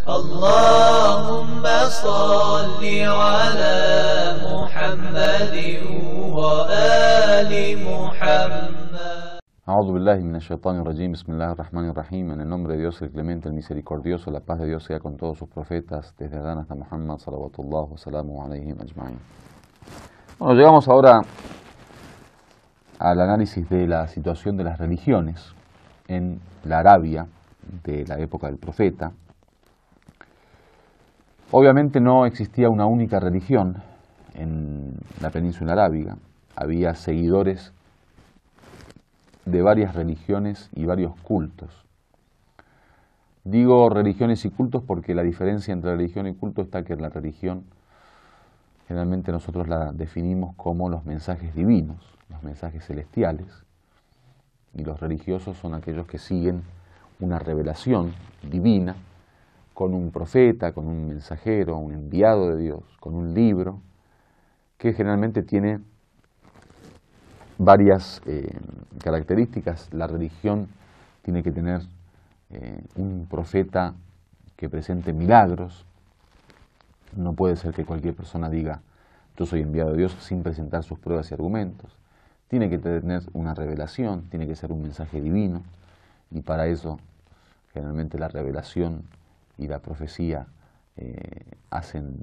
اللهم صل على محمد وآل محمد. A'udhu billahi minash shaitanir rajim, bismillahir rahmanir rahim. En el nombre de Dios, el clemente, el misericordioso, la paz de Dios sea con todos sus profetas, desde Adán hasta Muhammad, salawatullah wa salamu alayhim ajma'in. Bueno, llegamos ahora al análisis de la situación de las religiones en la Arabia de la época del profeta. Obviamente no existía una única religión en la península arábiga, había seguidores de varias religiones y varios cultos. Digo religiones y cultos porque la diferencia entre religión y culto está que la religión generalmente nosotros la definimos como los mensajes divinos, los mensajes celestiales, y los religiosos son aquellos que siguen una revelación divina con un profeta, con un mensajero, un enviado de Dios, con un libro que generalmente tiene varias características. La religión tiene que tener un profeta que presente milagros. No puede ser que cualquier persona diga yo soy enviado de Dios sin presentar sus pruebas y argumentos. Tiene que tener una revelación, tiene que ser un mensaje divino, y para eso generalmente la revelación y la profecía hacen,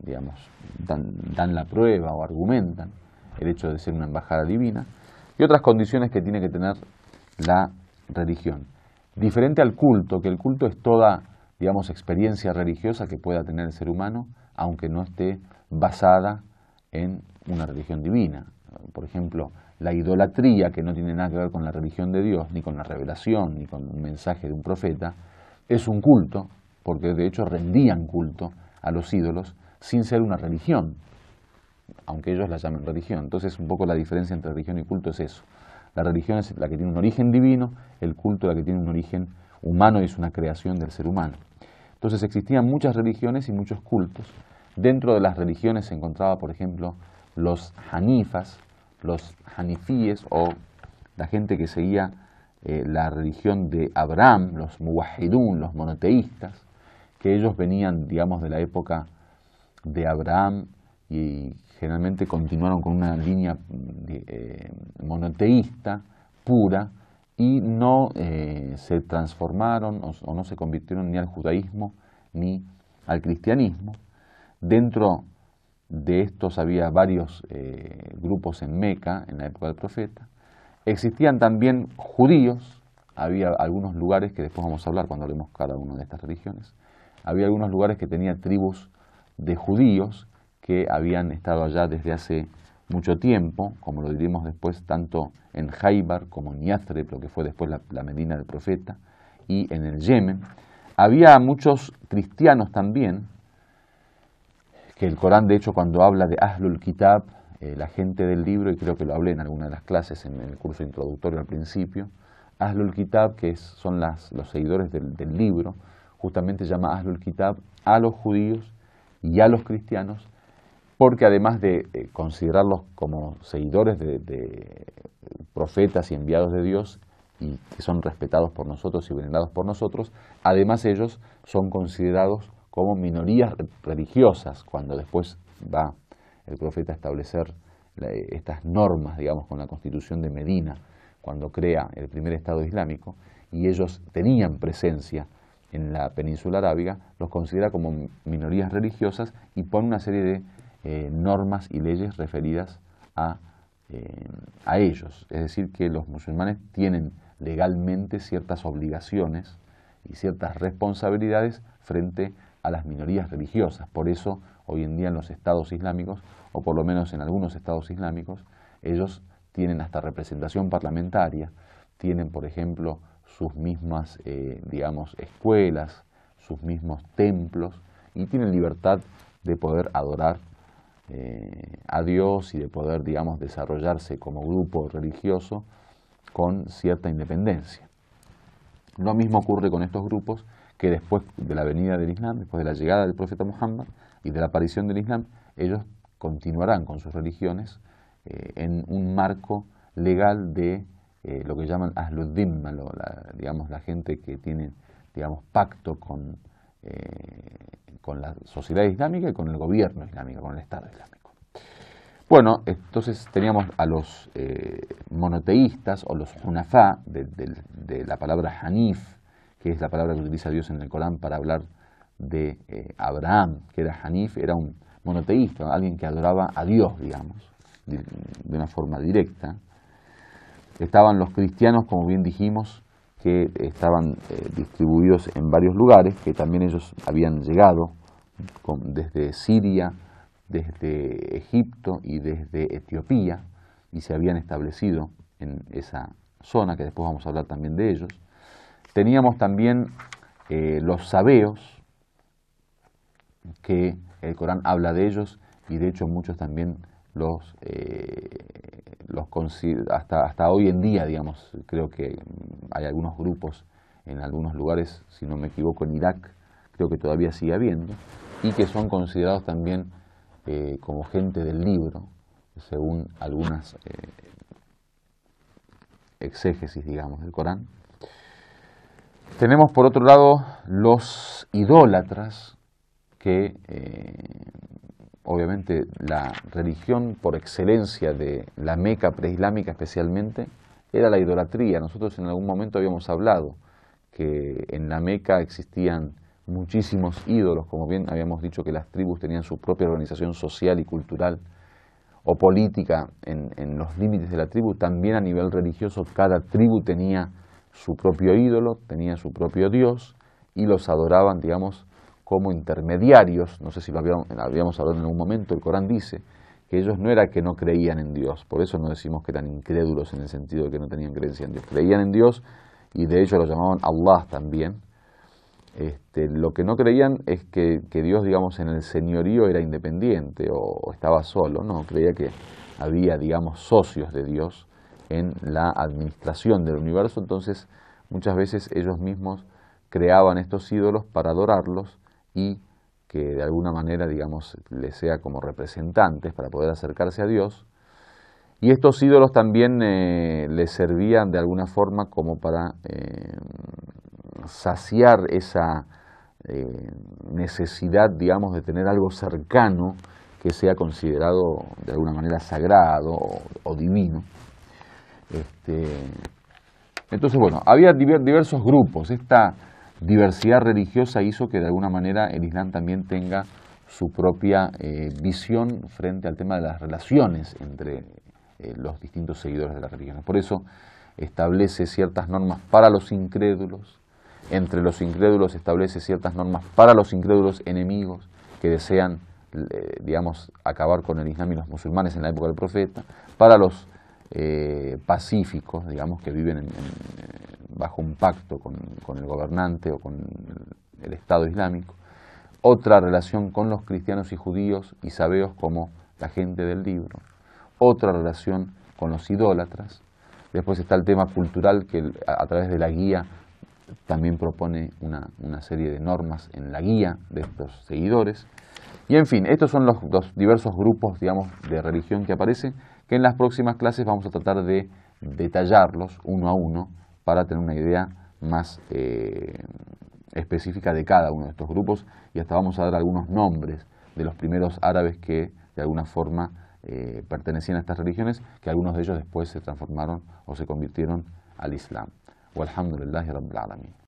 digamos, dan la prueba o argumentan el hecho de ser una embajada divina, y otras condiciones que tiene que tener la religión. Diferente al culto, que el culto es toda, digamos, experiencia religiosa que pueda tener el ser humano, aunque no esté basada en una religión divina. Por ejemplo, la idolatría, que no tiene nada que ver con la religión de Dios, ni con la revelación, ni con un mensaje de un profeta, es un culto, porque de hecho rendían culto a los ídolos sin ser una religión, aunque ellos la llamen religión. Entonces, un poco la diferencia entre religión y culto es eso. La religión es la que tiene un origen divino, el culto es la que tiene un origen humano y es una creación del ser humano. Entonces, existían muchas religiones y muchos cultos. Dentro de las religiones se encontraba, por ejemplo, los hanifas, los hanifíes, o la gente que seguía la religión de Abraham, los muwahidun, los monoteístas, que ellos venían, digamos, de la época de Abraham y generalmente continuaron con una línea monoteísta pura y no se transformaron o no se convirtieron ni al judaísmo ni al cristianismo. Dentro de estos había varios grupos en Meca en la época del profeta. Existían también judíos, había algunos lugares que después vamos a hablar cuando hablemos cada una de estas religiones. Había algunos lugares que tenían tribus de judíos que habían estado allá desde hace mucho tiempo, como lo diremos después, tanto en Jaibar como en Yathreb, lo que fue después la Medina del profeta, y en el Yemen. Había muchos cristianos también, que el Corán, de hecho, cuando habla de Ahlul Kitab, la gente del libro, y creo que lo hablé en alguna de las clases en el curso introductorio al principio, Ahlul Kitab, que son los seguidores del libro, justamente llama Ahlul Kitab a los judíos y a los cristianos, porque además de considerarlos como seguidores de profetas y enviados de Dios, y que son respetados por nosotros y venerados por nosotros, además ellos son considerados como minorías religiosas, cuando después va el profeta a establecer estas normas, digamos, con la Constitución de Medina, cuando crea el primer Estado Islámico, y ellos tenían presencia en la península arábiga, los considera como minorías religiosas y pone una serie de normas y leyes referidas a ellos. Es decir, que los musulmanes tienen legalmente ciertas obligaciones y ciertas responsabilidades frente a las minorías religiosas. Por eso, hoy en día en los estados islámicos, o por lo menos en algunos estados islámicos, ellos tienen hasta representación parlamentaria, tienen, por ejemplo, sus mismas, digamos, escuelas, sus mismos templos, y tienen libertad de poder adorar a Dios y de poder, digamos, desarrollarse como grupo religioso con cierta independencia. Lo mismo ocurre con estos grupos que después de la venida del Islam, después de la llegada del profeta Muhammad y de la aparición del Islam, ellos continuarán con sus religiones en un marco legal de lo que llaman Ahlud Dhimma, digamos, la gente que tiene, digamos, pacto con con la sociedad islámica y con el gobierno islámico, con el Estado islámico. Bueno, entonces teníamos a los monoteístas o los hunafá, de la palabra hanif, que es la palabra que utiliza Dios en el Corán para hablar de Abraham, que era hanif, era un monoteísta, alguien que adoraba a Dios, digamos, de una forma directa. Estaban los cristianos, como bien dijimos, que estaban distribuidos en varios lugares, que también ellos habían llegado desde Siria, desde Egipto y desde Etiopía, y se habían establecido en esa zona, que después vamos a hablar también de ellos. Teníamos también los sabeos, que el Corán habla de ellos, y de hecho muchos también hasta hoy en día, digamos, creo que hay algunos grupos en algunos lugares, si no me equivoco en Irak, creo que todavía sigue habiendo, y que son considerados también como gente del libro, según algunas exégesis, digamos, del Corán. Tenemos por otro lado los idólatras, que obviamente la religión por excelencia de la Meca preislámica especialmente era la idolatría. Nosotros en algún momento habíamos hablado que en la Meca existían muchísimos ídolos, como bien habíamos dicho que las tribus tenían su propia organización social y cultural o política en los límites de la tribu. También a nivel religioso cada tribu tenía su propio ídolo, tenía su propio Dios, y los adoraban, digamos, como intermediarios. No sé si lo habíamos hablado en algún momento. El Corán dice que ellos no era que no creían en Dios, por eso no decimos que eran incrédulos en el sentido de que no tenían creencia en Dios. Creían en Dios, y de hecho lo llamaban Allah también. Lo que no creían es que Dios, digamos, en el señorío era independiente o estaba solo. No, creía que había, digamos, socios de Dios en la administración del universo. Entonces muchas veces ellos mismos creaban estos ídolos para adorarlos y que de alguna manera, digamos, les sea como representantes para poder acercarse a Dios. Y estos ídolos también les servían de alguna forma como para saciar esa necesidad, digamos, de tener algo cercano que sea considerado de alguna manera sagrado o divino. Entonces, bueno, había diversos grupos. Esta diversidad religiosa hizo que de alguna manera el Islam también tenga su propia visión frente al tema de las relaciones entre los distintos seguidores de la religión. Por eso establece ciertas normas para los incrédulos, entre los incrédulos establece ciertas normas para los incrédulos enemigos que desean, digamos, acabar con el Islam y los musulmanes en la época del profeta, para los pacíficos, digamos, que viven bajo un pacto con el gobernante o con el Estado islámico. Otra relación con los cristianos y judíos y sabeos como la gente del libro. Otra relación con los idólatras. Después está el tema cultural, que a través de la guía también propone una serie de normas en la guía de estos seguidores. Y en fin, estos son los diversos grupos, digamos, de religión que aparecen, que en las próximas clases vamos a tratar de detallarlos uno a uno para tener una idea más específica de cada uno de estos grupos, y hasta vamos a dar algunos nombres de los primeros árabes que de alguna forma pertenecían a estas religiones, que algunos de ellos después se transformaron o se convirtieron al Islam. Walhamdulillahi Rabbil Alamin.